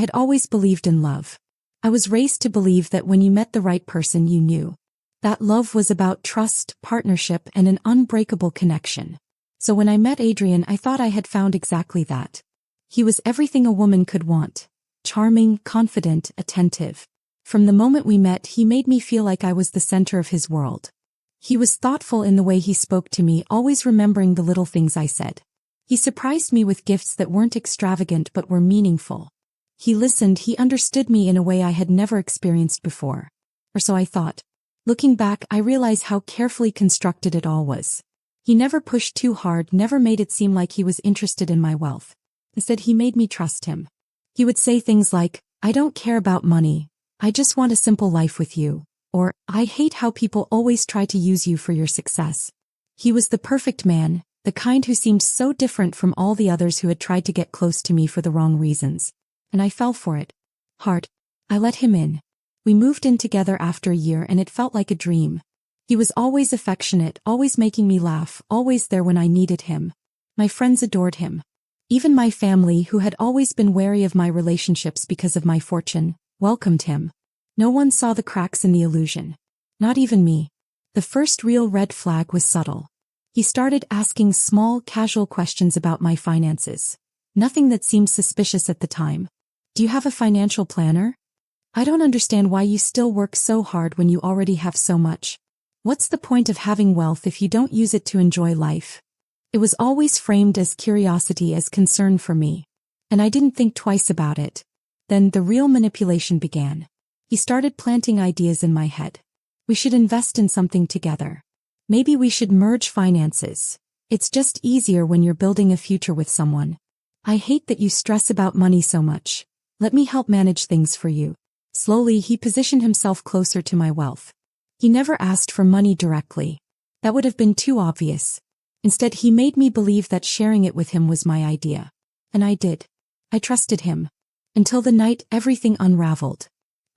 had always believed in love. I was raised to believe that when you met the right person you knew that love was about trust, partnership, and an unbreakable connection. So when I met Adrian, I thought I had found exactly that. He was everything a woman could want. Charming, confident, attentive. From the moment we met, he made me feel like I was the center of his world. He was thoughtful in the way he spoke to me, always remembering the little things I said. He surprised me with gifts that weren't extravagant but were meaningful. He listened, he understood me in a way I had never experienced before. Or so I thought. Looking back, I realize how carefully constructed it all was. He never pushed too hard, never made it seem like he was interested in my wealth. Instead, he made me trust him. He would say things like, "I don't care about money. I just want a simple life with you." Or, "I hate how people always try to use you for your success." He was the perfect man, the kind who seemed so different from all the others who had tried to get close to me for the wrong reasons. And I fell for it. Hard. I let him in. We moved in together after a year and it felt like a dream. He was always affectionate, always making me laugh, always there when I needed him. My friends adored him. Even my family, who had always been wary of my relationships because of my fortune, welcomed him. No one saw the cracks in the illusion. Not even me. The first real red flag was subtle. He started asking small, casual questions about my finances. Nothing that seemed suspicious at the time. "Do you have a financial planner? I don't understand why you still work so hard when you already have so much. What's the point of having wealth if you don't use it to enjoy life?" It was always framed as curiosity, as concern for me. And I didn't think twice about it. Then the real manipulation began. He started planting ideas in my head. We should invest in something together. Maybe we should merge finances. It's just easier when you're building a future with someone. I hate that you stress about money so much. Let me help manage things for you. Slowly, he positioned himself closer to my wealth. He never asked for money directly. That would have been too obvious. Instead, he made me believe that sharing it with him was my idea. And I did. I trusted him. Until the night everything unraveled.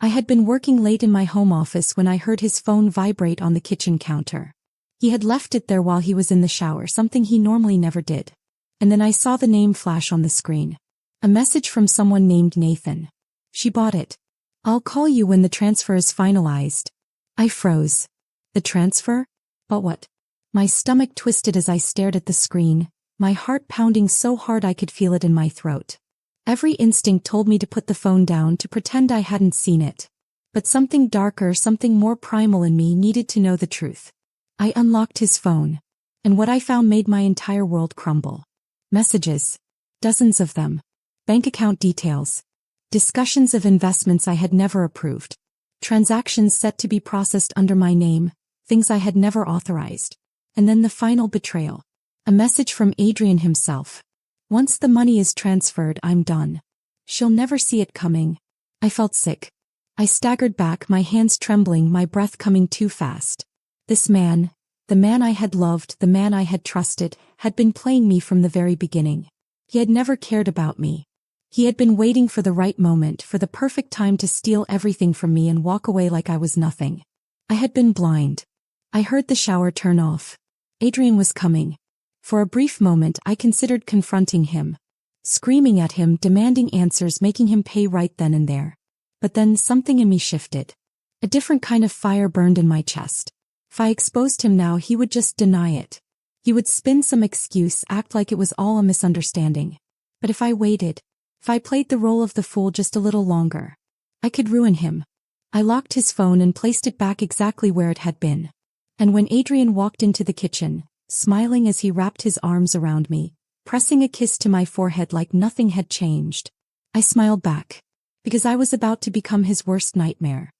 I had been working late in my home office when I heard his phone vibrate on the kitchen counter. He had left it there while he was in the shower, something he normally never did. And then I saw the name flash on the screen. A message from someone named Nathan. "She bought it. I'll call you when the transfer is finalized." I froze. The transfer? But what? My stomach twisted as I stared at the screen, my heart pounding so hard I could feel it in my throat. Every instinct told me to put the phone down, to pretend I hadn't seen it. But something darker, something more primal in me needed to know the truth. I unlocked his phone. And what I found made my entire world crumble. Messages. Dozens of them. Bank account details. Discussions of investments I had never approved. Transactions set to be processed under my name, things I had never authorized. And then the final betrayal. A message from Adrian himself. "Once the money is transferred, I'm done. She'll never see it coming." I felt sick. I staggered back, my hands trembling, my breath coming too fast. This man, the man I had loved, the man I had trusted, had been playing me from the very beginning. He had never cared about me. He had been waiting for the right moment, for the perfect time to steal everything from me and walk away like I was nothing. I had been blind. I heard the shower turn off. Adrian was coming. For a brief moment I considered confronting him. Screaming at him, demanding answers, making him pay right then and there. But then something in me shifted. A different kind of fire burned in my chest. If I exposed him now, he would just deny it. He would spin some excuse, act like it was all a misunderstanding. But if I waited, if I played the role of the fool just a little longer, I could ruin him. I locked his phone and placed it back exactly where it had been. And when Adrian walked into the kitchen, smiling as he wrapped his arms around me, pressing a kiss to my forehead like nothing had changed, I smiled back. Because I was about to become his worst nightmare.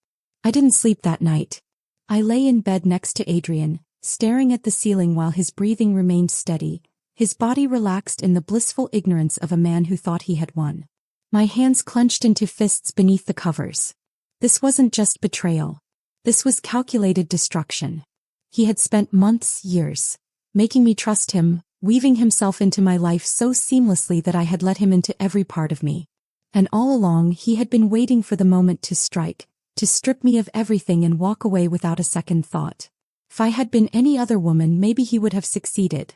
I didn't sleep that night. I lay in bed next to Adrian, staring at the ceiling while his breathing remained steady, his body relaxed in the blissful ignorance of a man who thought he had won. My hands clenched into fists beneath the covers. This wasn't just betrayal. This was calculated destruction. He had spent months, years, making me trust him, weaving himself into my life so seamlessly that I had let him into every part of me. And all along he had been waiting for the moment to strike, to strip me of everything and walk away without a second thought. If I had been any other woman, maybe he would have succeeded.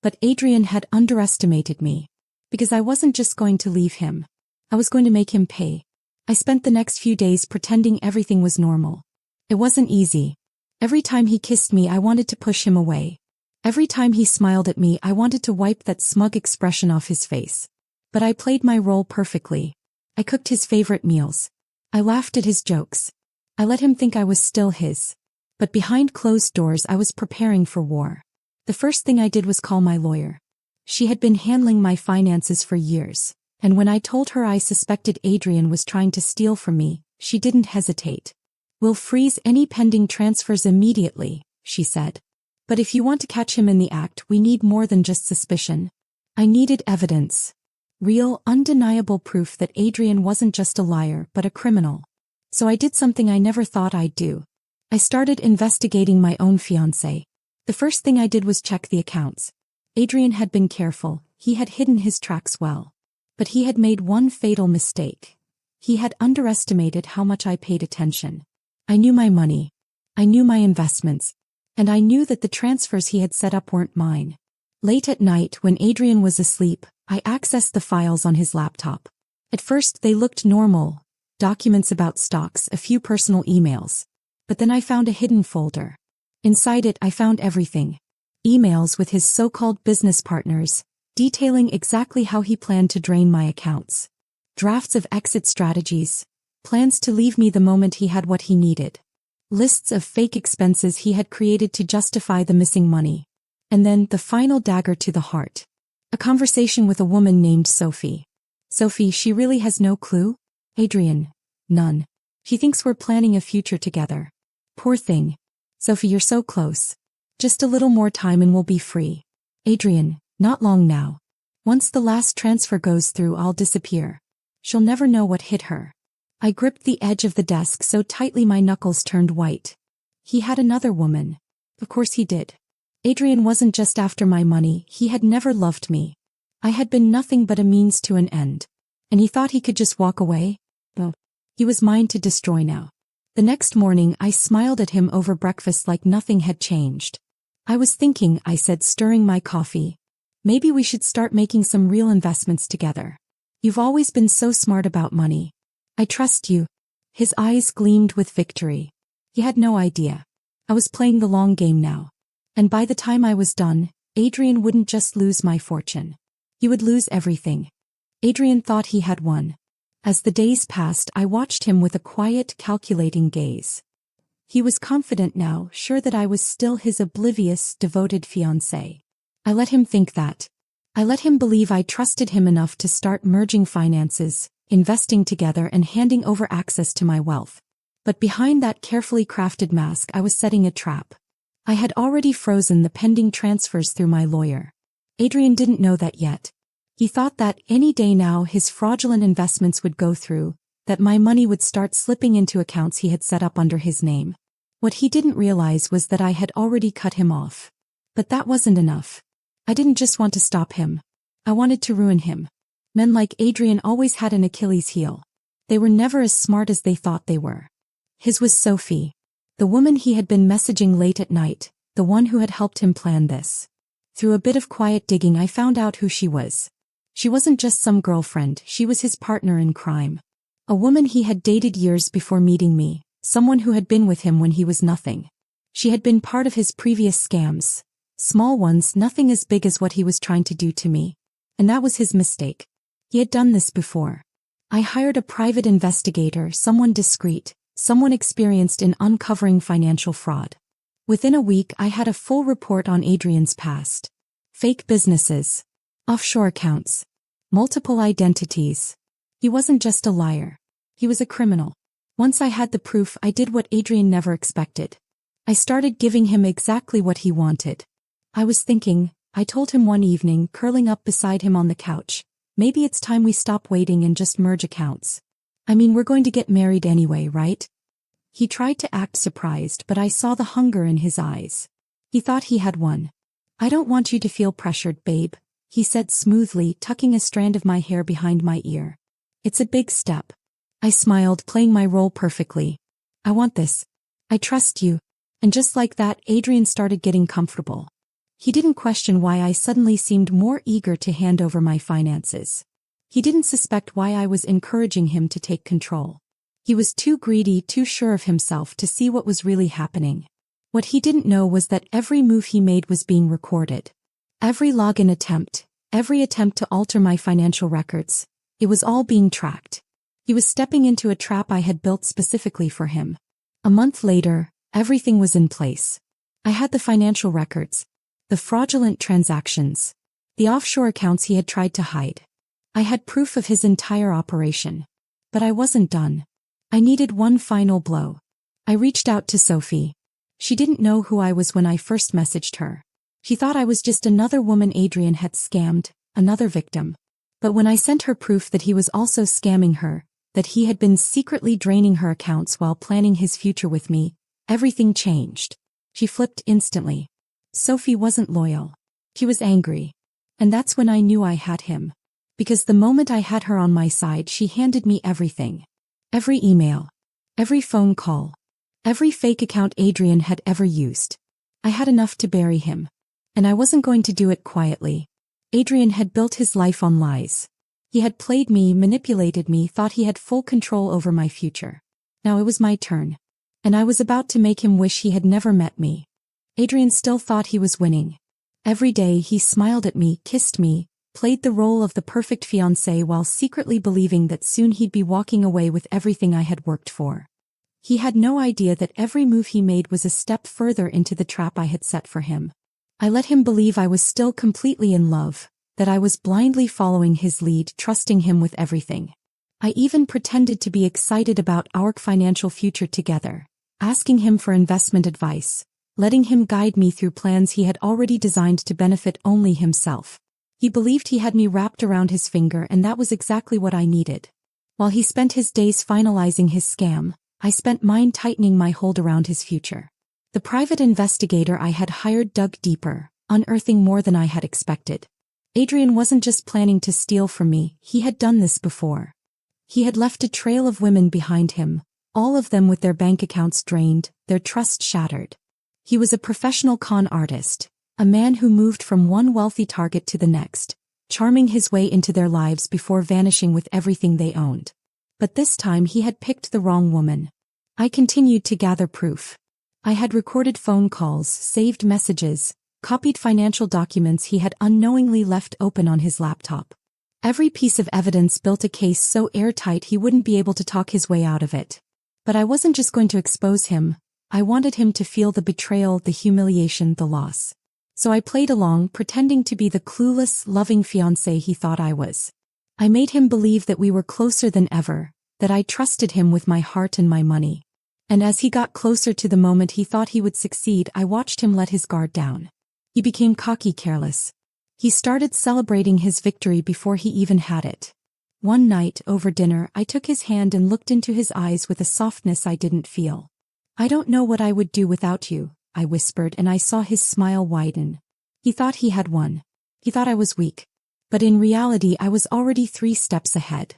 But Adrian had underestimated me. Because I wasn't just going to leave him. I was going to make him pay. I spent the next few days pretending everything was normal. It wasn't easy. Every time he kissed me, I wanted to push him away. Every time he smiled at me, I wanted to wipe that smug expression off his face. But I played my role perfectly. I cooked his favorite meals. I laughed at his jokes. I let him think I was still his. But behind closed doors, I was preparing for war. The first thing I did was call my lawyer. She had been handling my finances for years, and when I told her I suspected Adrian was trying to steal from me, she didn't hesitate. "We'll freeze any pending transfers immediately," she said. "But if you want to catch him in the act, we need more than just suspicion." I needed evidence. Real, undeniable proof that Adrian wasn't just a liar but a criminal. So I did something I never thought I'd do. I started investigating my own fiancé. The first thing I did was check the accounts. Adrian had been careful, he had hidden his tracks well. But he had made one fatal mistake. He had underestimated how much I paid attention. I knew my money. I knew my investments. And I knew that the transfers he had set up weren't mine. Late at night, when Adrian was asleep, I accessed the files on his laptop. At first they looked normal. Documents about stocks, a few personal emails. But then I found a hidden folder. Inside it I found everything. Emails with his so-called business partners, detailing exactly how he planned to drain my accounts. Drafts of exit strategies. Plans to leave me the moment he had what he needed. Lists of fake expenses he had created to justify the missing money. And then, the final dagger to the heart. A conversation with a woman named Sophie. Sophie, she really has no clue? Adrian, none. She thinks we're planning a future together. Poor thing. Sophie, you're so close. Just a little more time and we'll be free. Adrian, not long now. Once the last transfer goes through, I'll disappear. She'll never know what hit her. I gripped the edge of the desk so tightly my knuckles turned white. He had another woman. Of course he did. Adrian wasn't just after my money, he had never loved me. I had been nothing but a means to an end. And he thought he could just walk away? Well, he was mine to destroy now. The next morning I smiled at him over breakfast like nothing had changed. "I was thinking," I said, stirring my coffee. "Maybe we should start making some real investments together. You've always been so smart about money. I trust you." His eyes gleamed with victory. He had no idea. I was playing the long game now. And by the time I was done, Adrian wouldn't just lose my fortune. He would lose everything. Adrian thought he had won. As the days passed, I watched him with a quiet, calculating gaze. He was confident now, sure that I was still his oblivious, devoted fiancé. I let him think that. I let him believe I trusted him enough to start merging finances, investing together and handing over access to my wealth. But behind that carefully crafted mask, I was setting a trap. I had already frozen the pending transfers through my lawyer. Adrian didn't know that yet. He thought that any day now his fraudulent investments would go through, that my money would start slipping into accounts he had set up under his name. What he didn't realize was that I had already cut him off. But that wasn't enough. I didn't just want to stop him. I wanted to ruin him. Men like Adrian always had an Achilles heel. They were never as smart as they thought they were. His was Sophie. The woman he had been messaging late at night, the one who had helped him plan this. Through a bit of quiet digging I found out who she was. She wasn't just some girlfriend, she was his partner in crime. A woman he had dated years before meeting me, someone who had been with him when he was nothing. She had been part of his previous scams. Small ones, nothing as big as what he was trying to do to me. And that was his mistake. He had done this before. I hired a private investigator, someone discreet, someone experienced in uncovering financial fraud. Within a week I had a full report on Adrian's past. Fake businesses. Offshore accounts. Multiple identities. He wasn't just a liar. He was a criminal. Once I had the proof, I did what Adrian never expected. I started giving him exactly what he wanted. I was thinking, I told him one evening, curling up beside him on the couch, maybe it's time we stop waiting and just merge accounts. I mean, we're going to get married anyway, right? He tried to act surprised, but I saw the hunger in his eyes. He thought he had won. "I don't want you to feel pressured, babe," he said smoothly, tucking a strand of my hair behind my ear. "It's a big step." I smiled, playing my role perfectly. "I want this. I trust you." And just like that, Adrian started getting comfortable. He didn't question why I suddenly seemed more eager to hand over my finances. He didn't suspect why I was encouraging him to take control. He was too greedy, too sure of himself to see what was really happening. What he didn't know was that every move he made was being recorded. Every login attempt, every attempt to alter my financial records, it was all being tracked. He was stepping into a trap I had built specifically for him. A month later, everything was in place. I had the financial records, the fraudulent transactions, the offshore accounts he had tried to hide. I had proof of his entire operation. But I wasn't done. I needed one final blow. I reached out to Sophie. She didn't know who I was when I first messaged her. She thought I was just another woman Adrian had scammed, another victim. But when I sent her proof that he was also scamming her, that he had been secretly draining her accounts while planning his future with me, everything changed. She flipped instantly. Sophie wasn't loyal. She was angry. And that's when I knew I had him. Because the moment I had her on my side, she handed me everything. Every email. Every phone call. Every fake account Adrian had ever used. I had enough to bury him. And I wasn't going to do it quietly. Adrian had built his life on lies. He had played me, manipulated me, thought he had full control over my future. Now it was my turn. And I was about to make him wish he had never met me. Adrian still thought he was winning. Every day he smiled at me, kissed me, played the role of the perfect fiancé while secretly believing that soon he'd be walking away with everything I had worked for. He had no idea that every move he made was a step further into the trap I had set for him. I let him believe I was still completely in love, that I was blindly following his lead, trusting him with everything. I even pretended to be excited about our financial future together, asking him for investment advice, letting him guide me through plans he had already designed to benefit only himself. He believed he had me wrapped around his finger, and that was exactly what I needed. While he spent his days finalizing his scam, I spent mine tightening my hold around his future. The private investigator I had hired dug deeper, unearthing more than I had expected. Adrian wasn't just planning to steal from me, he had done this before. He had left a trail of women behind him, all of them with their bank accounts drained, their trust shattered. He was a professional con artist, a man who moved from one wealthy target to the next, charming his way into their lives before vanishing with everything they owned. But this time he had picked the wrong woman. I continued to gather proof. I had recorded phone calls, saved messages, copied financial documents he had unknowingly left open on his laptop. Every piece of evidence built a case so airtight he wouldn't be able to talk his way out of it. But I wasn't just going to expose him. I wanted him to feel the betrayal, the humiliation, the loss. So I played along, pretending to be the clueless, loving fiancé he thought I was. I made him believe that we were closer than ever, that I trusted him with my heart and my money. And as he got closer to the moment he thought he would succeed, I watched him let his guard down. He became cocky, careless. He started celebrating his victory before he even had it. One night, over dinner, I took his hand and looked into his eyes with a softness I didn't feel. "I don't know what I would do without you," I whispered, and I saw his smile widen. He thought he had won. He thought I was weak. But in reality I was already 3 steps ahead.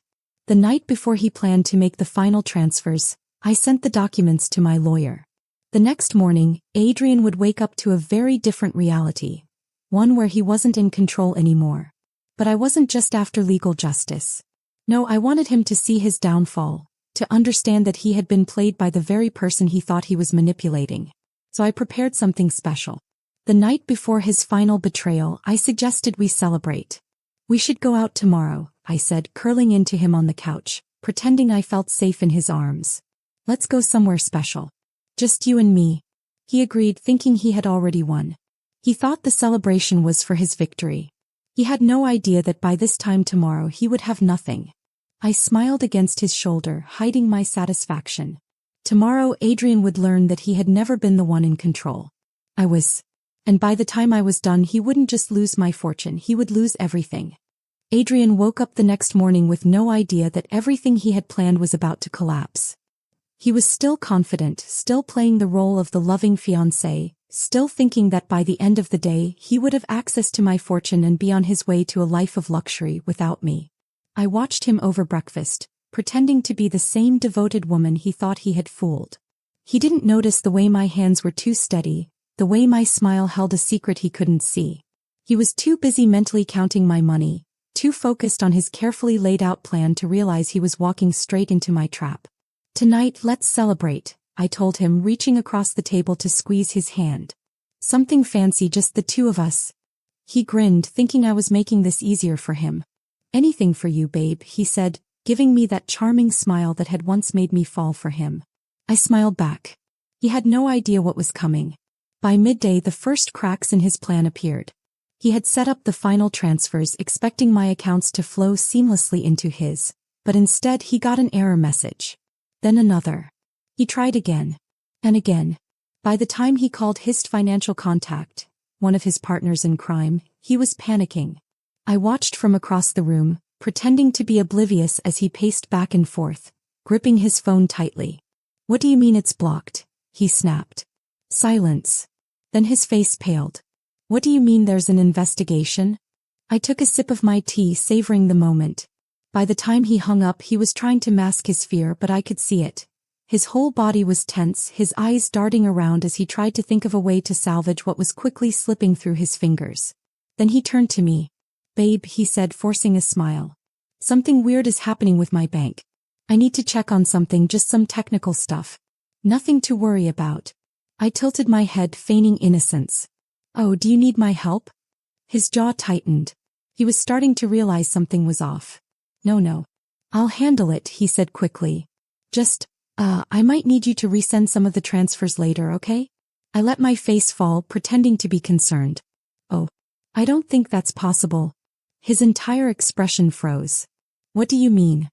The night before he planned to make the final transfers, I sent the documents to my lawyer. The next morning, Adrian would wake up to a very different reality, one where he wasn't in control anymore. But I wasn't just after legal justice. No, I wanted him to see his downfall, to understand that he had been played by the very person he thought he was manipulating. So I prepared something special. The night before his final betrayal, I suggested we celebrate. "We should go out tomorrow," I said, curling into him on the couch, pretending I felt safe in his arms. "Let's go somewhere special. Just you and me." He agreed, thinking he had already won. He thought the celebration was for his victory. He had no idea that by this time tomorrow he would have nothing. I smiled against his shoulder, hiding my satisfaction. Tomorrow Adrian would learn that he had never been the one in control. I was. And by the time I was done, he wouldn't just lose my fortune, he would lose everything. Adrian woke up the next morning with no idea that everything he had planned was about to collapse. He was still confident, still playing the role of the loving fiancé, still thinking that by the end of the day he would have access to my fortune and be on his way to a life of luxury without me. I watched him over breakfast, pretending to be the same devoted woman he thought he had fooled. He didn't notice the way my hands were too steady, the way my smile held a secret he couldn't see. He was too busy mentally counting my money, too focused on his carefully laid out plan to realize he was walking straight into my trap. "Tonight, let's celebrate," I told him, reaching across the table to squeeze his hand. "Something fancy, just the two of us." He grinned, thinking I was making this easier for him. "Anything for you, babe," he said, giving me that charming smile that had once made me fall for him. I smiled back. He had no idea what was coming. By midday, the first cracks in his plan appeared. He had set up the final transfers, expecting my accounts to flow seamlessly into his, but instead he got an error message. Then another. He tried again. And again. By the time he called his financial contact, one of his partners in crime, he was panicking. I watched from across the room, pretending to be oblivious as he paced back and forth, gripping his phone tightly. "What do you mean it's blocked?" he snapped. Silence. Then his face paled. "What do you mean there's an investigation?" I took a sip of my tea, savoring the moment. By the time he hung up, he was trying to mask his fear, but I could see it. His whole body was tense, his eyes darting around as he tried to think of a way to salvage what was quickly slipping through his fingers. Then he turned to me. "Babe," he said, forcing a smile. "Something weird is happening with my bank. I need to check on something, just some technical stuff. Nothing to worry about." I tilted my head, feigning innocence. "Oh, do you need my help?" His jaw tightened. He was starting to realize something was off. No. "I'll handle it," he said quickly. "Just, I might need you to resend some of the transfers later, okay?" I let my face fall, pretending to be concerned. "Oh, I don't think that's possible." His entire expression froze. "What do you mean?"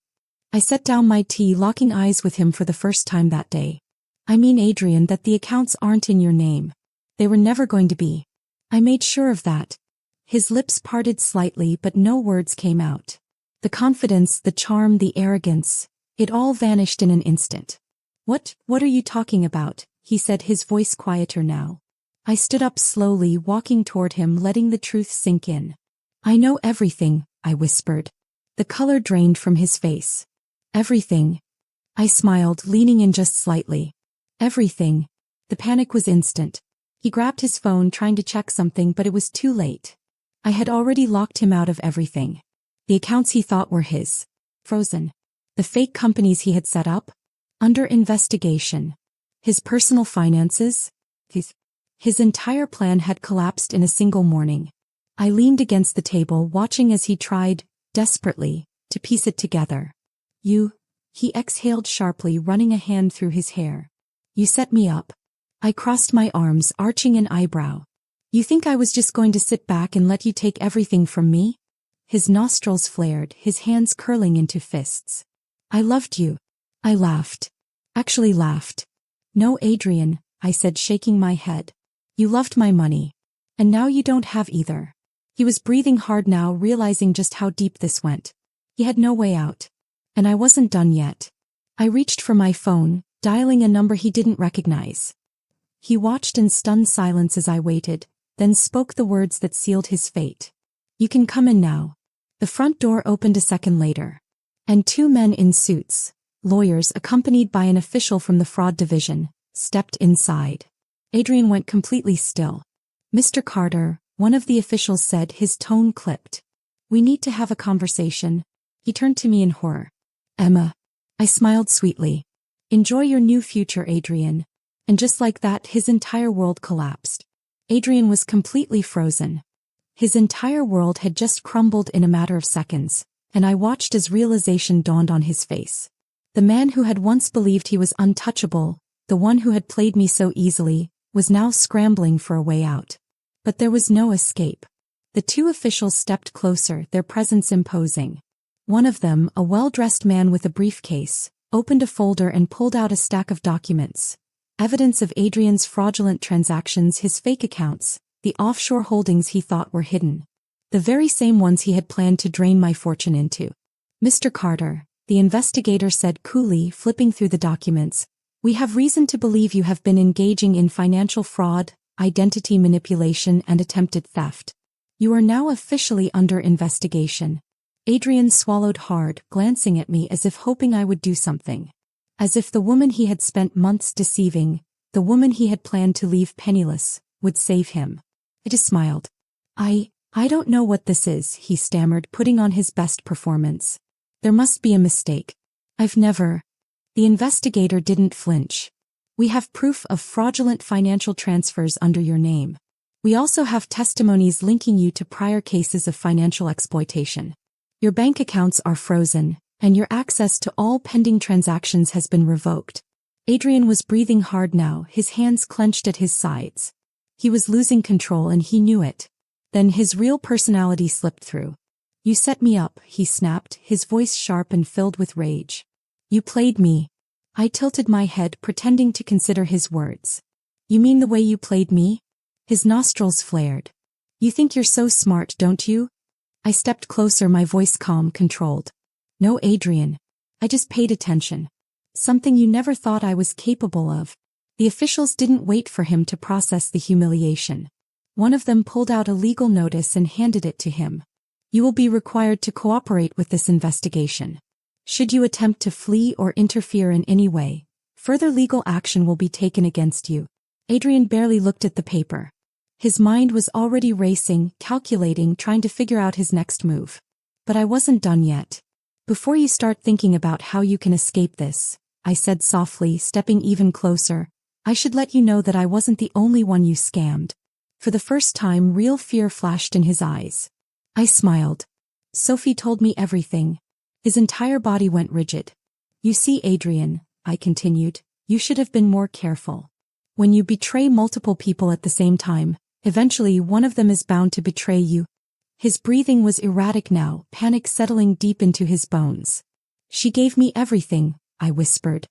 I set down my tea, locking eyes with him for the first time that day. "I mean, Adrian, that the accounts aren't in your name. They were never going to be. I made sure of that." His lips parted slightly, but no words came out. The confidence, the charm, the arrogance, it all vanished in an instant. What are you talking about?" he said, his voice quieter now. I stood up slowly, walking toward him, letting the truth sink in. "I know everything," I whispered. The color drained from his face. "Everything?" I smiled, leaning in just slightly. "Everything." The panic was instant. He grabbed his phone, trying to check something, but it was too late. I had already locked him out of everything. The accounts he thought were his. Frozen. The fake companies he had set up. Under investigation. His personal finances. His entire plan had collapsed in a single morning. I leaned against the table, watching as he tried, desperately, to piece it together. He exhaled sharply, running a hand through his hair. "You set me up." I crossed my arms, arching an eyebrow. "You think I was just going to sit back and let you take everything from me?" His nostrils flared, his hands curling into fists. "I loved you." I laughed. Actually laughed. "No, Adrian," I said, shaking my head. "You loved my money. And now you don't have either." He was breathing hard now, realizing just how deep this went. He had no way out. And I wasn't done yet. I reached for my phone, dialing a number he didn't recognize. He watched in stunned silence as I waited, then spoke the words that sealed his fate. "You can come in now." The front door opened a second later. And two men in suits, lawyers accompanied by an official from the fraud division, stepped inside. Adrian went completely still. "Mr. Carter," one of the officials said, his tone clipped. "We need to have a conversation." He turned to me in horror. "Emma." I smiled sweetly. "Enjoy your new future, Adrian." And just like that, his entire world collapsed. Adrian was completely frozen. His entire world had just crumbled in a matter of seconds, and I watched as realization dawned on his face. The man who had once believed he was untouchable, the one who had played me so easily, was now scrambling for a way out. But there was no escape. The two officials stepped closer, their presence imposing. One of them, a well-dressed man with a briefcase, opened a folder and pulled out a stack of documents. Evidence of Adrian's fraudulent transactions, his fake accounts, the offshore holdings he thought were hidden. The very same ones he had planned to drain my fortune into. "Mr. Carter," the investigator said coolly, flipping through the documents, "we have reason to believe you have been engaging in financial fraud, identity manipulation, and attempted theft. You are now officially under investigation." Adrian swallowed hard, glancing at me as if hoping I would do something. As if the woman he had spent months deceiving, the woman he had planned to leave penniless, would save him. I just smiled. I I don't know what this is, he stammered, putting on his best performance. There must be a mistake. I've never. The investigator didn't flinch. We have proof of fraudulent financial transfers under your name. We also have testimonies linking you to prior cases of financial exploitation. Your bank accounts are frozen, and your access to all pending transactions has been revoked. Adrian was breathing hard now, his hands clenched at his sides. He was losing control and he knew it. Then his real personality slipped through. You set me up, he snapped, his voice sharp and filled with rage. You played me. I tilted my head, pretending to consider his words. You mean the way you played me? His nostrils flared. You think you're so smart, don't you? I stepped closer, my voice calm, controlled. No, Adrian. I just paid attention. Something you never thought I was capable of. The officials didn't wait for him to process the humiliation. One of them pulled out a legal notice and handed it to him. You will be required to cooperate with this investigation. Should you attempt to flee or interfere in any way, further legal action will be taken against you. Adrian barely looked at the paper. His mind was already racing, calculating, trying to figure out his next move. But I wasn't done yet. Before you start thinking about how you can escape this, I said softly, stepping even closer, I should let you know that I wasn't the only one you scammed. For the first time, real fear flashed in his eyes. I smiled. Sophie told me everything. His entire body went rigid. You see, Adrian, I continued, you should have been more careful. When you betray multiple people at the same time, eventually one of them is bound to betray you. His breathing was erratic now, panic settling deep into his bones. She gave me everything, I whispered.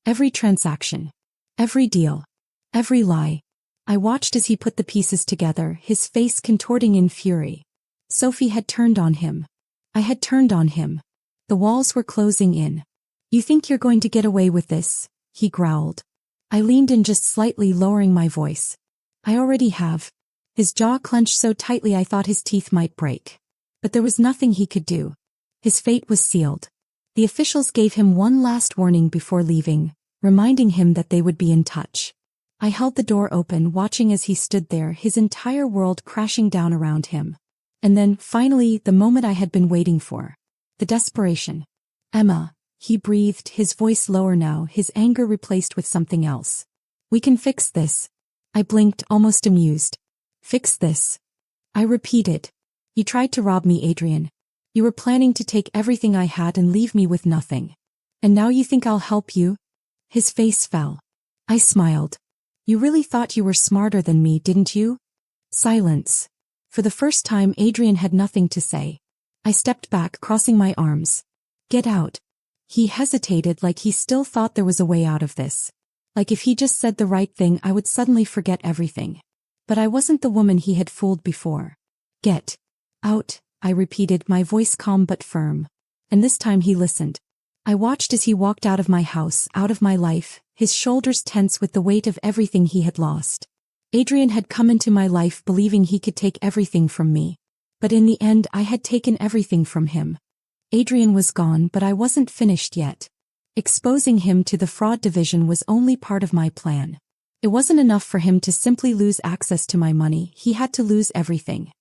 Every transaction. Every deal. Every lie. I watched as he put the pieces together, his face contorting in fury. Sophie had turned on him. I had turned on him. The walls were closing in. You think you're going to get away with this? He growled. I leaned in just slightly, lowering my voice. I already have. His jaw clenched so tightly I thought his teeth might break. But there was nothing he could do. His fate was sealed. The officials gave him one last warning before leaving, reminding him that they would be in touch. I held the door open, watching as he stood there, his entire world crashing down around him. And then, finally, the moment I had been waiting for. The desperation. Emma, he breathed, his voice lower now, his anger replaced with something else. We can fix this. I blinked, almost amused. Fix this. I repeated. You tried to rob me, Adrian. You were planning to take everything I had and leave me with nothing. And now you think I'll help you? His face fell. I smiled. You really thought you were smarter than me, didn't you? Silence. For the first time, Adrian had nothing to say. I stepped back, crossing my arms. Get out. He hesitated, like he still thought there was a way out of this. Like if he just said the right thing, I would suddenly forget everything. But I wasn't the woman he had fooled before. Get out, I repeated, my voice calm but firm. And this time he listened. I watched as he walked out of my house, out of my life, his shoulders tense with the weight of everything he had lost. Adrian had come into my life believing he could take everything from me. But in the end, I had taken everything from him. Adrian was gone, but I wasn't finished yet. Exposing him to the fraud division was only part of my plan. It wasn't enough for him to simply lose access to my money, he had to lose everything.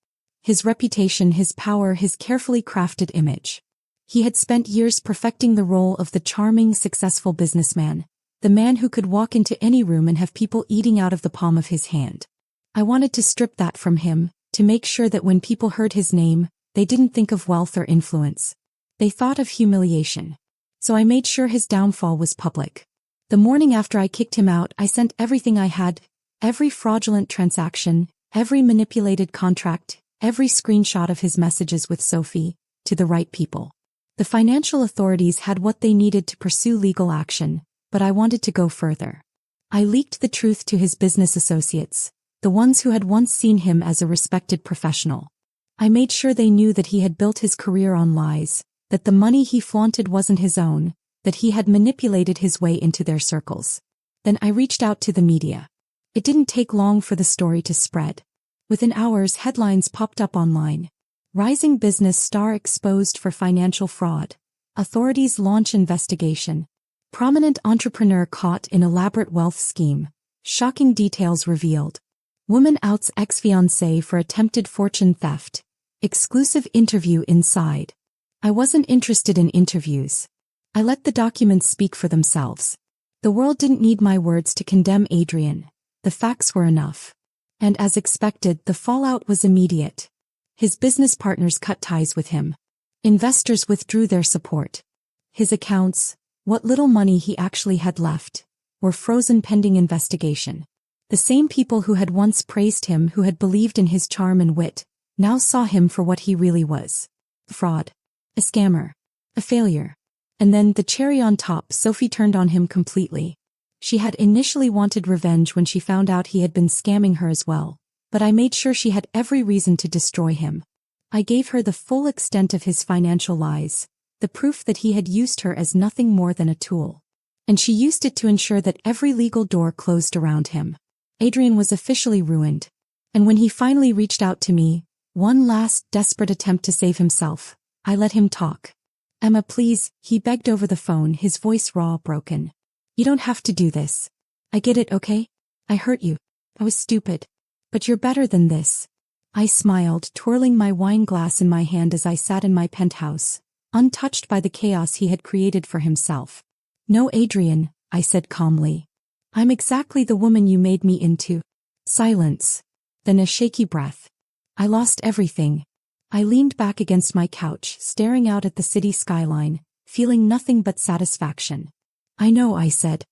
His reputation, his power, his carefully crafted image. He had spent years perfecting the role of the charming, successful businessman, the man who could walk into any room and have people eating out of the palm of his hand. I wanted to strip that from him, to make sure that when people heard his name, they didn't think of wealth or influence. They thought of humiliation. So I made sure his downfall was public. The morning after I kicked him out, I sent everything I had, every fraudulent transaction, every manipulated contract, every screenshot of his messages with Sophie, to the right people. The financial authorities had what they needed to pursue legal action, but I wanted to go further. I leaked the truth to his business associates, the ones who had once seen him as a respected professional. I made sure they knew that he had built his career on lies, that the money he flaunted wasn't his own, that he had manipulated his way into their circles. Then I reached out to the media. It didn't take long for the story to spread. Within hours, headlines popped up online. Rising business star exposed for financial fraud. Authorities launch investigation. Prominent entrepreneur caught in elaborate wealth scheme. Shocking details revealed. Woman outs ex-fiancé for attempted fortune theft. Exclusive interview inside. I wasn't interested in interviews. I let the documents speak for themselves. The world didn't need my words to condemn Adrian. The facts were enough. And as expected, the fallout was immediate. His business partners cut ties with him. Investors withdrew their support. His accounts, what little money he actually had left, were frozen pending investigation. The same people who had once praised him, who had believed in his charm and wit, now saw him for what he really was. A fraud. A scammer. A failure. And then, the cherry on top, Sophie turned on him completely. She had initially wanted revenge when she found out he had been scamming her as well, but I made sure she had every reason to destroy him. I gave her the full extent of his financial lies, the proof that he had used her as nothing more than a tool. And she used it to ensure that every legal door closed around him. Adrian was officially ruined. And when he finally reached out to me, one last desperate attempt to save himself, I let him talk. Emma, please, he begged over the phone, his voice raw, broken. You don't have to do this. I get it, okay? I hurt you. I was stupid. But you're better than this. I smiled, twirling my wine glass in my hand as I sat in my penthouse, untouched by the chaos he had created for himself. No, Adrian, I said calmly. I'm exactly the woman you made me into. Silence. Then a shaky breath. I lost everything. I leaned back against my couch, staring out at the city skyline, feeling nothing but satisfaction. I know, I said.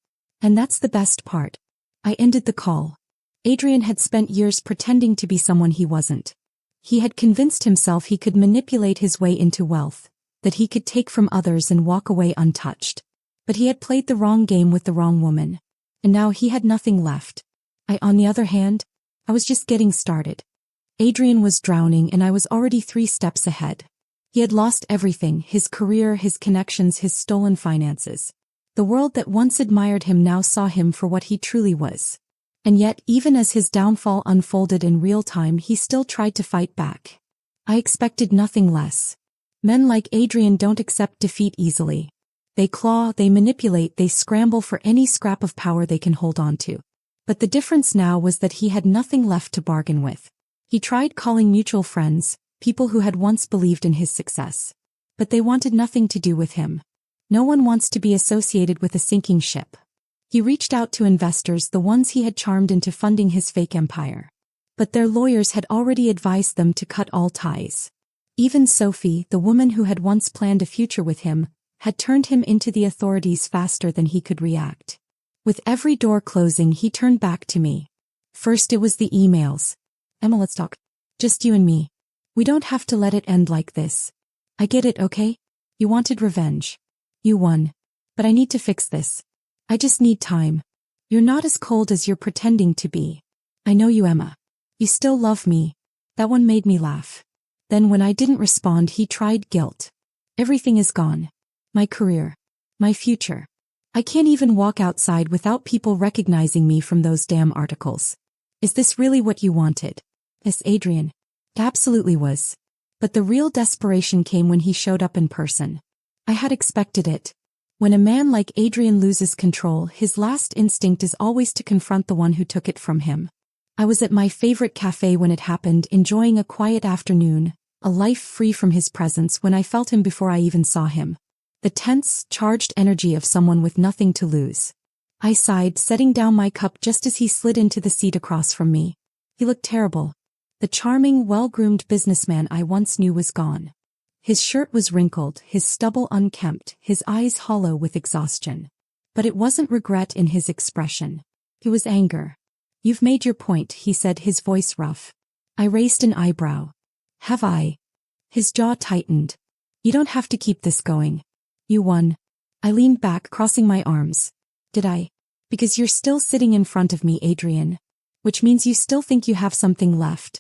And that's the best part. I ended the call. Adrian had spent years pretending to be someone he wasn't. He had convinced himself he could manipulate his way into wealth, that he could take from others and walk away untouched. But he had played the wrong game with the wrong woman. And now he had nothing left. On the other hand, I was just getting started. Adrian was drowning and I was already 3 steps ahead. He had lost everything, his career, his connections, his stolen finances. The world that once admired him now saw him for what he truly was. And yet, even as his downfall unfolded in real time, he still tried to fight back. I expected nothing less. Men like Adrian don't accept defeat easily. They claw, they manipulate, they scramble for any scrap of power they can hold on to. But the difference now was that he had nothing left to bargain with. He tried calling mutual friends, people who had once believed in his success. But they wanted nothing to do with him. No one wants to be associated with a sinking ship. He reached out to investors, the ones he had charmed into funding his fake empire. But their lawyers had already advised them to cut all ties. Even Sophie, the woman who had once planned a future with him, had turned him into the authorities faster than he could react. With every door closing, he turned back to me. First it was the emails. Emma, let's talk. Just you and me. We don't have to let it end like this. I get it, okay? You wanted revenge. You won. But I need to fix this. I just need time. You're not as cold as you're pretending to be. I know you, Emma. You still love me. That one made me laugh. Then when I didn't respond, he tried guilt. Everything is gone. My career. My future. I can't even walk outside without people recognizing me from those damn articles. Is this really what you wanted? Yes, Adrian. It absolutely was. But the real desperation came when he showed up in person. I had expected it. When a man like Adrian loses control, his last instinct is always to confront the one who took it from him. I was at my favorite cafe when it happened, enjoying a quiet afternoon, a life free from his presence, when I felt him before I even saw him. The tense, charged energy of someone with nothing to lose. I sighed, setting down my cup just as he slid into the seat across from me. He looked terrible. The charming, well-groomed businessman I once knew was gone. His shirt was wrinkled, his stubble unkempt, his eyes hollow with exhaustion. But it wasn't regret in his expression. It was anger. You've made your point, he said, his voice rough. I raised an eyebrow. Have I? His jaw tightened. You don't have to keep this going. You won. I leaned back, crossing my arms. Did I? Because you're still sitting in front of me, Adrian. Which means you still think you have something left.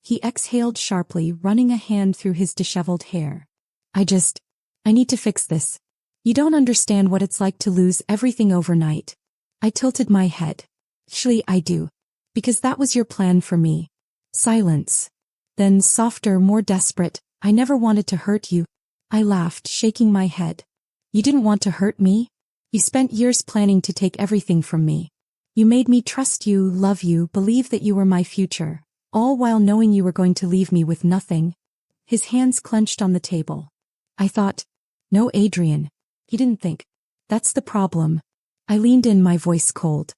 He exhaled sharply, running a hand through his disheveled hair. I need to fix this. You don't understand what it's like to lose everything overnight. I tilted my head. Actually, I do. Because that was your plan for me. Silence. Then, softer, more desperate, I never wanted to hurt you. I laughed, shaking my head. You didn't want to hurt me? You spent years planning to take everything from me. You made me trust you, love you, believe that you were my future, all while knowing you were going to leave me with nothing. his hands clenched on the table. I thought, no, Adrian. He didn't think. That's the problem. I leaned in, my voice cold.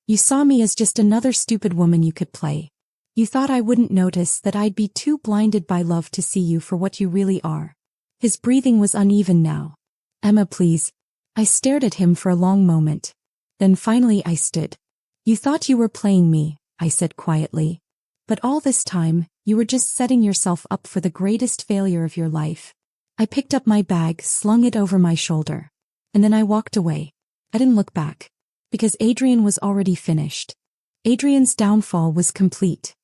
You saw me as just another stupid woman you could play. You thought I wouldn't notice, that I'd be too blinded by love to see you for what you really are. His breathing was uneven now. Emma, please. I stared at him for a long moment. Then finally I stood. You thought you were playing me, I said quietly. But all this time, you were just setting yourself up for the greatest failure of your life. I picked up my bag, slung it over my shoulder. And then I walked away. I didn't look back. Because Adrian was already finished. Adrian's downfall was complete.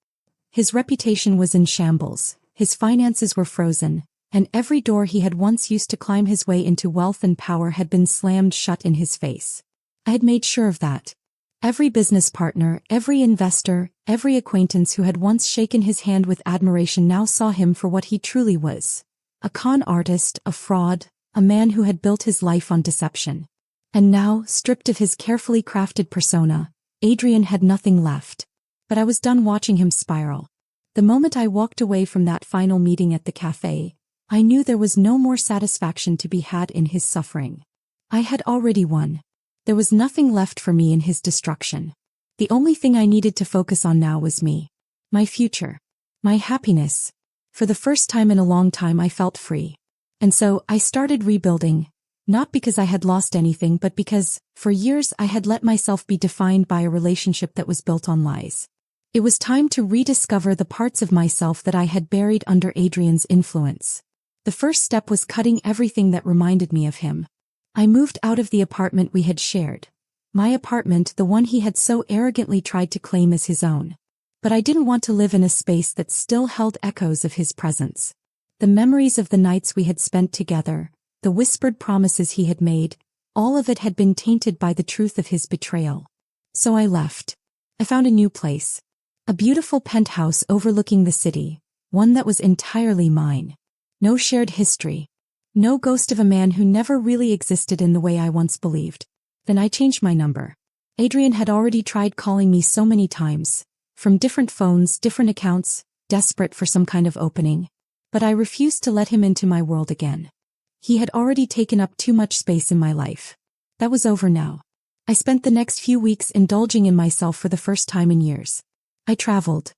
His reputation was in shambles, his finances were frozen, and every door he had once used to climb his way into wealth and power had been slammed shut in his face. I had made sure of that. Every business partner, every investor, every acquaintance who had once shaken his hand with admiration now saw him for what he truly was. A con artist, a fraud, a man who had built his life on deception. And now, stripped of his carefully crafted persona, Adrian had nothing left. But I was done watching him spiral. The moment I walked away from that final meeting at the cafe, I knew there was no more satisfaction to be had in his suffering. I had already won. There was nothing left for me in his destruction. The only thing I needed to focus on now was me. My future. My happiness. For the first time in a long time I felt free. And so, I started rebuilding. Not because I had lost anything, but because, for years I had let myself be defined by a relationship that was built on lies. It was time to rediscover the parts of myself that I had buried under Adrian's influence. The first step was cutting everything that reminded me of him. I moved out of the apartment we had shared. My apartment, the one he had so arrogantly tried to claim as his own. But I didn't want to live in a space that still held echoes of his presence. The memories of the nights we had spent together, the whispered promises he had made, all of it had been tainted by the truth of his betrayal. So I left. I found a new place. A beautiful penthouse overlooking the city, one that was entirely mine. No shared history. No ghost of a man who never really existed in the way I once believed. Then I changed my number. Adrian had already tried calling me so many times, from different phones, different accounts, desperate for some kind of opening. But I refused to let him into my world again. He had already taken up too much space in my life. That was over now. I spent the next few weeks indulging in myself for the first time in years. I traveled.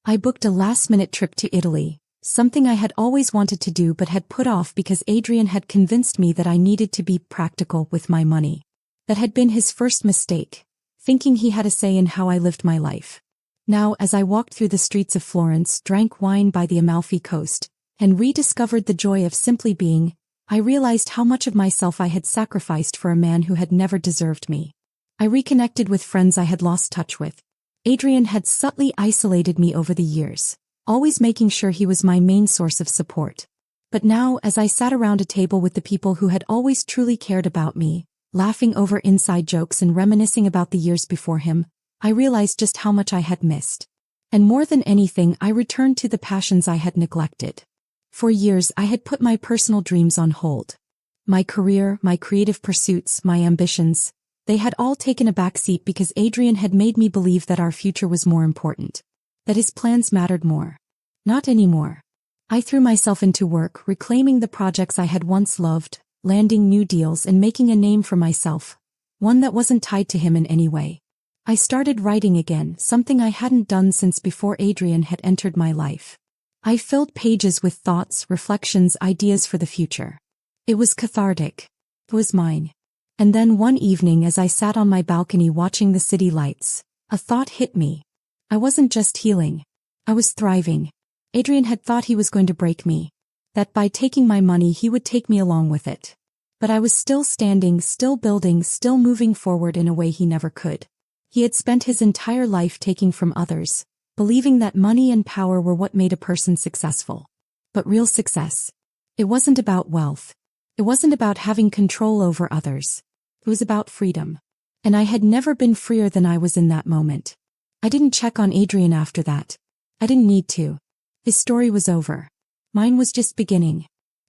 I booked a last-minute trip to Italy, something I had always wanted to do but had put off because Adrian had convinced me that I needed to be practical with my money. That had been his first mistake, thinking he had a say in how I lived my life. Now, as I walked through the streets of Florence, drank wine by the Amalfi Coast, and rediscovered the joy of simply being, I realized how much of myself I had sacrificed for a man who had never deserved me. I reconnected with friends I had lost touch with. Adrian had subtly isolated me over the years, always making sure he was my main source of support. But now, as I sat around a table with the people who had always truly cared about me, laughing over inside jokes and reminiscing about the years before him, I realized just how much I had missed. And more than anything, I returned to the passions I had neglected. For years I had put my personal dreams on hold. My career, my creative pursuits, my ambitions, they had all taken a backseat because Adrian had made me believe that our future was more important. That his plans mattered more. Not anymore. I threw myself into work, reclaiming the projects I had once loved, landing new deals and making a name for myself, one that wasn't tied to him in any way. I started writing again, something I hadn't done since before Adrian had entered my life. I filled pages with thoughts, reflections, ideas for the future. It was cathartic. It was mine. And then one evening as I sat on my balcony watching the city lights, a thought hit me. I wasn't just healing. I was thriving. Adrian had thought he was going to break me. That by taking my money he would take me along with it. But I was still standing, still building, still moving forward in a way he never could. He had spent his entire life taking from others, believing that money and power were what made a person successful. But real success. It wasn't about wealth. It wasn't about having control over others. It was about freedom. And I had never been freer than I was in that moment. I didn't check on Adrian after that. I didn't need to. His story was over. Mine was just beginning.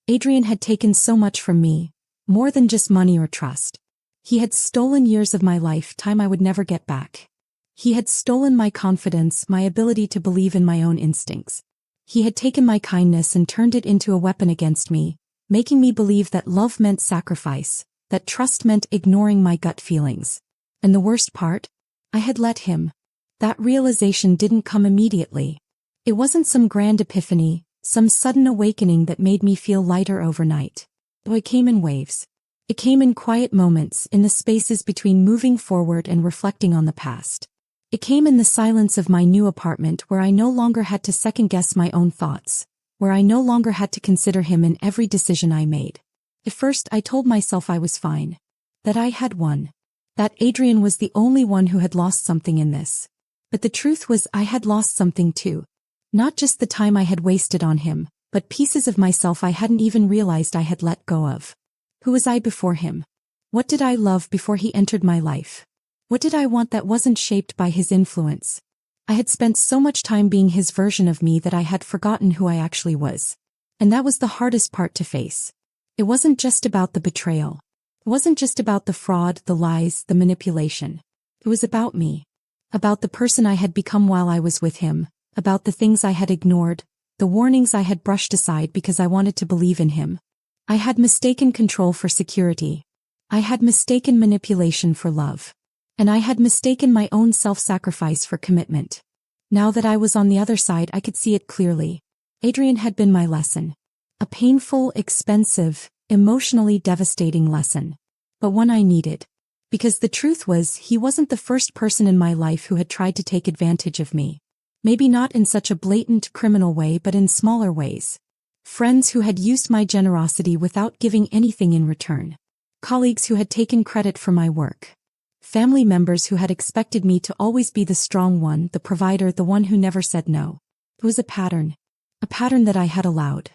Adrian had taken so much from me, more than just money or trust. He had stolen years of my life, time I would never get back. He had stolen my confidence, my ability to believe in my own instincts. He had taken my kindness and turned it into a weapon against me, making me believe that love meant sacrifice, that trust meant ignoring my gut feelings. And the worst part? I had let him. That realization didn't come immediately. It wasn't some grand epiphany, some sudden awakening that made me feel lighter overnight. Though it came in waves. It came in quiet moments, in the spaces between moving forward and reflecting on the past. It came in the silence of my new apartment, where I no longer had to second-guess my own thoughts, where I no longer had to consider him in every decision I made. At first I told myself I was fine. That I had won. That Adrian was the only one who had lost something in this. But the truth was I had lost something too. Not just the time I had wasted on him, but pieces of myself I hadn't even realized I had let go of. Who was I before him? What did I love before he entered my life? What did I want that wasn't shaped by his influence? I had spent so much time being his version of me that I had forgotten who I actually was. And that was the hardest part to face. It wasn't just about the betrayal. It wasn't just about the fraud, the lies, the manipulation. It was about me. About the person I had become while I was with him. About the things I had ignored, the warnings I had brushed aside because I wanted to believe in him. I had mistaken control for security. I had mistaken manipulation for love. And I had mistaken my own self-sacrifice for commitment. Now that I was on the other side, I could see it clearly. Adrian had been my lesson. A painful, expensive, emotionally devastating lesson. But one I needed. Because the truth was, he wasn't the first person in my life who had tried to take advantage of me. Maybe not in such a blatant criminal way, but in smaller ways. Friends who had used my generosity without giving anything in return. Colleagues who had taken credit for my work. Family members who had expected me to always be the strong one, the provider, the one who never said no. It was a pattern that I had allowed.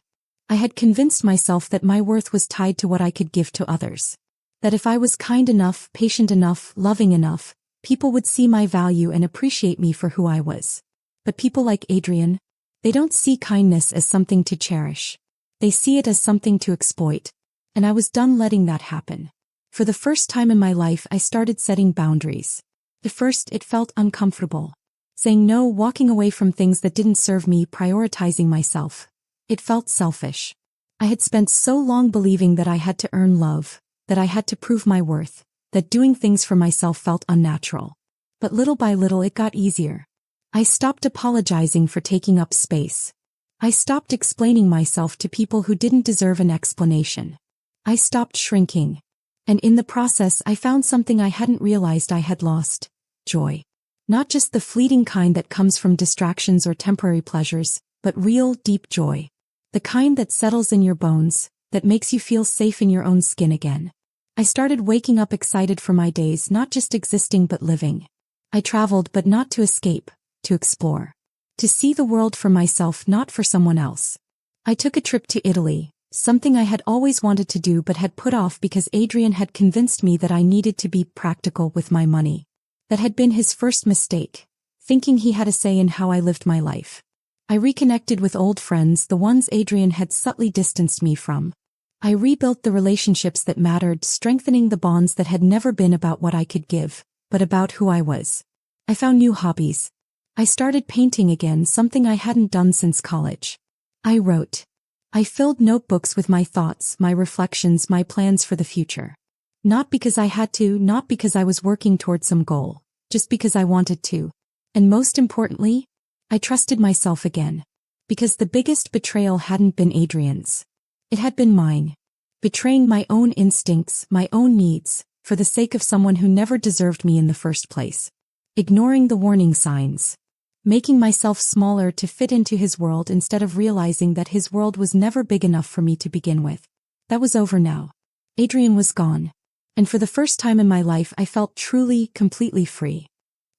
I had convinced myself that my worth was tied to what I could give to others. That if I was kind enough, patient enough, loving enough, people would see my value and appreciate me for who I was. But people like Adrian, they don't see kindness as something to cherish. They see it as something to exploit. And I was done letting that happen. For the first time in my life, I started setting boundaries. At first, it felt uncomfortable. Saying no, walking away from things that didn't serve me, prioritizing myself. It felt selfish. I had spent so long believing that I had to earn love, that I had to prove my worth, that doing things for myself felt unnatural. But little by little it got easier. I stopped apologizing for taking up space. I stopped explaining myself to people who didn't deserve an explanation. I stopped shrinking. And in the process I found something I hadn't realized I had lost. Joy. Not just the fleeting kind that comes from distractions or temporary pleasures, but real, deep joy. The kind that settles in your bones, that makes you feel safe in your own skin again. I started waking up excited for my days, not just existing but living. I traveled, but not to escape, to explore. To see the world for myself, not for someone else. I took a trip to Italy. Something I had always wanted to do but had put off because Adrian had convinced me that I needed to be practical with my money. That had been his first mistake, thinking he had a say in how I lived my life. I reconnected with old friends, the ones Adrian had subtly distanced me from. I rebuilt the relationships that mattered, strengthening the bonds that had never been about what I could give, but about who I was. I found new hobbies. I started painting again, something I hadn't done since college. I wrote. I filled notebooks with my thoughts, my reflections, my plans for the future. Not because I had to, not because I was working toward some goal, just because I wanted to. And most importantly, I trusted myself again. Because the biggest betrayal hadn't been Adrian's. It had been mine. Betraying my own instincts, my own needs, for the sake of someone who never deserved me in the first place. Ignoring the warning signs. Making myself smaller to fit into his world instead of realizing that his world was never big enough for me to begin with. That was over now. Adrian was gone. And for the first time in my life I felt truly, completely free.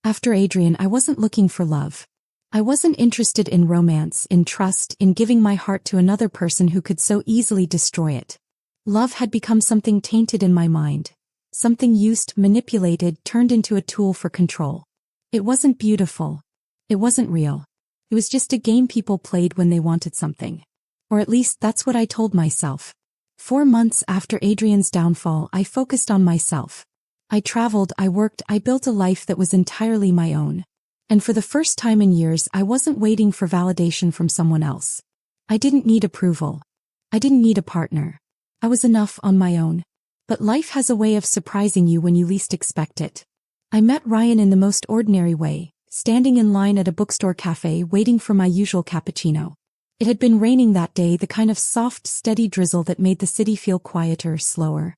After Adrian, I wasn't looking for love. I wasn't interested in romance, in trust, in giving my heart to another person who could so easily destroy it. Love had become something tainted in my mind. Something used, manipulated, turned into a tool for control. It wasn't beautiful. It wasn't real. It was just a game people played when they wanted something. Or at least that's what I told myself. 4 months after Adrian's downfall, I focused on myself. I traveled, I worked, I built a life that was entirely my own. And for the first time in years, I wasn't waiting for validation from someone else. I didn't need approval. I didn't need a partner. I was enough on my own. But life has a way of surprising you when you least expect it. I met Ryan in the most ordinary way, standing in line at a bookstore cafe waiting for my usual cappuccino. It had been raining that day, the kind of soft, steady drizzle that made the city feel quieter, slower.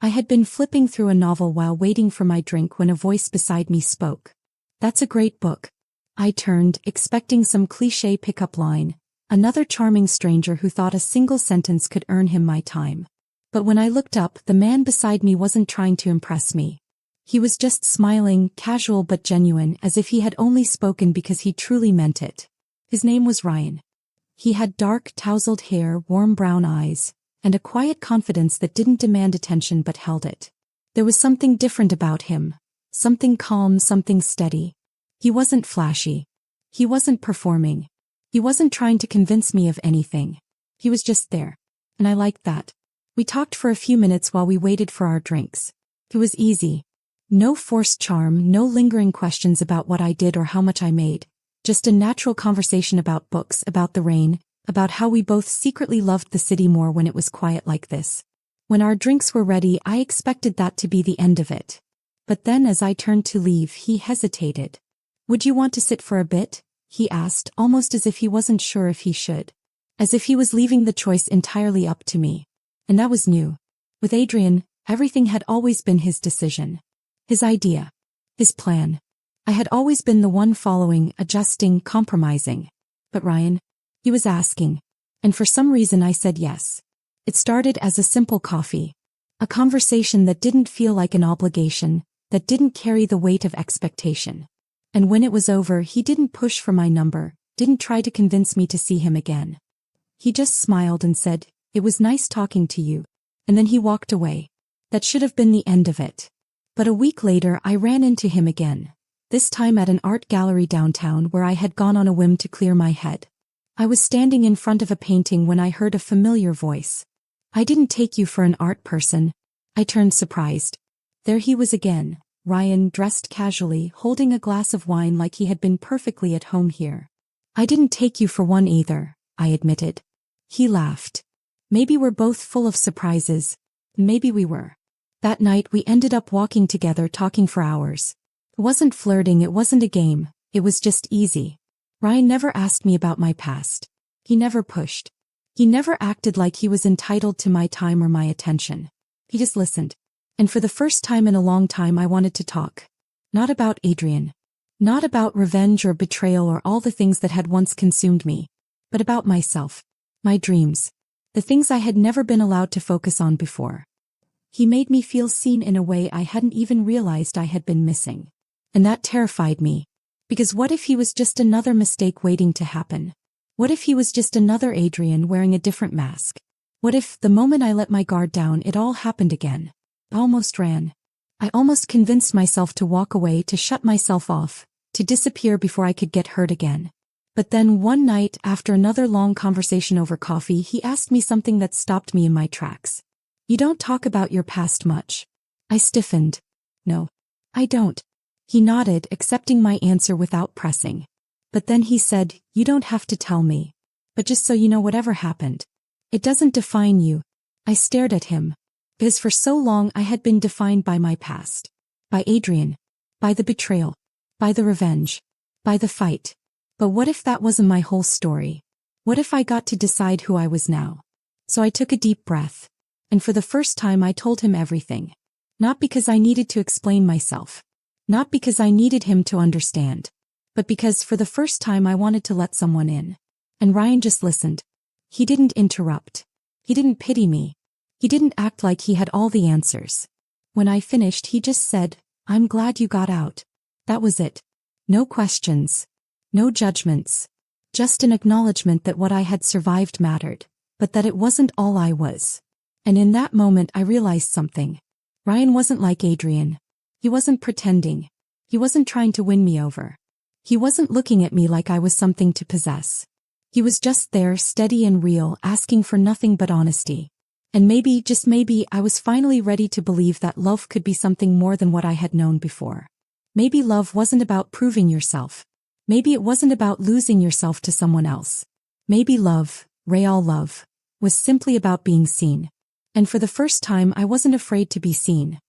I had been flipping through a novel while waiting for my drink when a voice beside me spoke. "That's a great book." I turned, expecting some cliché pickup line, another charming stranger who thought a single sentence could earn him my time. But when I looked up, the man beside me wasn't trying to impress me. He was just smiling, casual but genuine, as if he had only spoken because he truly meant it. His name was Ryan. He had dark, tousled hair, warm brown eyes, and a quiet confidence that didn't demand attention but held it. There was something different about him. Something calm, something steady. He wasn't flashy. He wasn't performing. He wasn't trying to convince me of anything. He was just there. And I liked that. We talked for a few minutes while we waited for our drinks. It was easy. No forced charm, no lingering questions about what I did or how much I made. Just a natural conversation about books, about the rain, about how we both secretly loved the city more when it was quiet like this. When our drinks were ready, I expected that to be the end of it. But then as I turned to leave, he hesitated. "Would you want to sit for a bit?" he asked, almost as if he wasn't sure if he should. As if he was leaving the choice entirely up to me. And that was new. With Adrian, everything had always been his decision. His idea. His plan. I had always been the one following, adjusting, compromising. But Ryan? He was asking. And for some reason I said yes. It started as a simple coffee. A conversation that didn't feel like an obligation, that didn't carry the weight of expectation. And when it was over, he didn't push for my number, didn't try to convince me to see him again. He just smiled and said, "It was nice talking to you." And then he walked away. That should have been the end of it. But a week later I ran into him again. This time at an art gallery downtown where I had gone on a whim to clear my head. I was standing in front of a painting when I heard a familiar voice. "I didn't take you for an art person." I turned surprised. There he was again, Ryan, dressed casually, holding a glass of wine like he had been perfectly at home here. "I didn't take you for one either," I admitted. He laughed. Maybe we're both full of surprises. Maybe we were. That night we ended up walking together, talking for hours. It wasn't flirting, it wasn't a game, it was just easy. Ryan never asked me about my past. He never pushed. He never acted like he was entitled to my time or my attention. He just listened. And for the first time in a long time I wanted to talk. Not about Adrian. Not about revenge or betrayal or all the things that had once consumed me. But about myself. My dreams. The things I had never been allowed to focus on before. He made me feel seen in a way I hadn't even realized I had been missing. And that terrified me. Because what if he was just another mistake waiting to happen? What if he was just another Adrian wearing a different mask? What if, the moment I let my guard down, it all happened again? I almost ran. I almost convinced myself to walk away, to shut myself off, to disappear before I could get hurt again. But then one night, after another long conversation over coffee, he asked me something that stopped me in my tracks. "You don't talk about your past much." I stiffened. "No, I don't." He nodded, accepting my answer without pressing. But then he said, "You don't have to tell me. But just so you know, whatever happened, it doesn't define you." I stared at him. Because for so long I had been defined by my past. By Adrian. By the betrayal. By the revenge. By the fight. But what if that wasn't my whole story? What if I got to decide who I was now? So I took a deep breath. And for the first time I told him everything. Not because I needed to explain myself. Not because I needed him to understand. But because for the first time I wanted to let someone in. And Ryan just listened. He didn't interrupt. He didn't pity me. He didn't act like he had all the answers. When I finished, he just said, "I'm glad you got out." That was it. No questions. No judgments. Just an acknowledgement that what I had survived mattered, but that it wasn't all I was. And in that moment I realized something. Ryan wasn't like Adrian. He wasn't pretending. He wasn't trying to win me over. He wasn't looking at me like I was something to possess. He was just there, steady and real, asking for nothing but honesty. And maybe, just maybe, I was finally ready to believe that love could be something more than what I had known before. Maybe love wasn't about proving yourself, Maybe it wasn't about losing yourself to someone else. Maybe love, real love, was simply about being seen. And for the first time I wasn't afraid to be seen.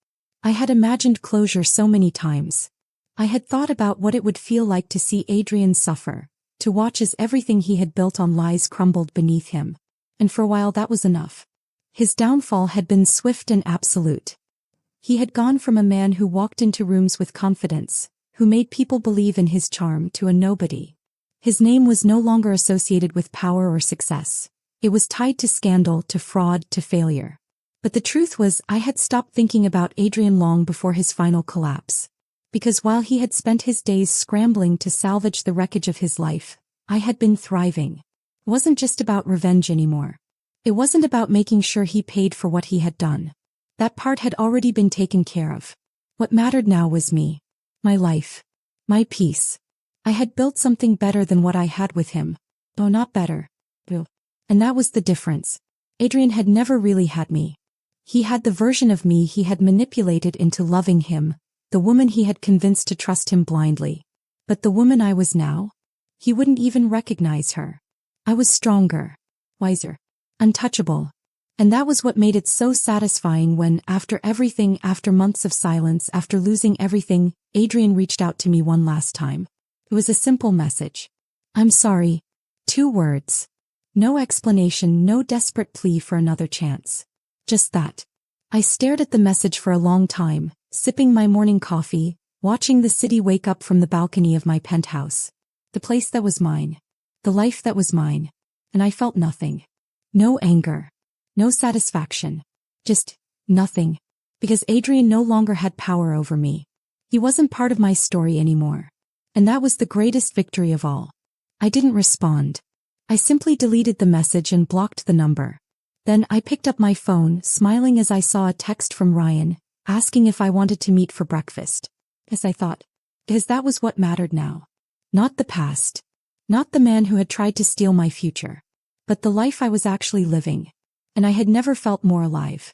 I had imagined closure so many times. I had thought about what it would feel like to see Adrian suffer, to watch as everything he had built on lies crumbled beneath him. And for a while that was enough. His downfall had been swift and absolute. He had gone from a man who walked into rooms with confidence, who made people believe in his charm, to a nobody. His name was no longer associated with power or success. It was tied to scandal, to fraud, to failure. But the truth was, I had stopped thinking about Adrian long before his final collapse. Because while he had spent his days scrambling to salvage the wreckage of his life, I had been thriving. It wasn't just about revenge anymore. It wasn't about making sure he paid for what he had done. That part had already been taken care of. What mattered now was me. My life. My peace. I had built something better than what I had with him. Oh, not better. And that was the difference. Adrian had never really had me. He had the version of me he had manipulated into loving him, the woman he had convinced to trust him blindly. But the woman I was now? He wouldn't even recognize her. I was stronger, wiser, untouchable. And that was what made it so satisfying when, after everything, after months of silence, after losing everything, Adrian reached out to me one last time. It was a simple message. I'm sorry. 2 words. No explanation, no desperate plea for another chance. Just that. I stared at the message for a long time, sipping my morning coffee, watching the city wake up from the balcony of my penthouse. The place that was mine. The life that was mine. And I felt nothing. No anger. No satisfaction. Just nothing. Because Adrian no longer had power over me. He wasn't part of my story anymore. And that was the greatest victory of all. I didn't respond. I simply deleted the message and blocked the number. Then I picked up my phone, smiling as I saw a text from Ryan, asking if I wanted to meet for breakfast. As I thought. Because that was what mattered now. Not the past. Not the man who had tried to steal my future. But the life I was actually living. And I had never felt more alive.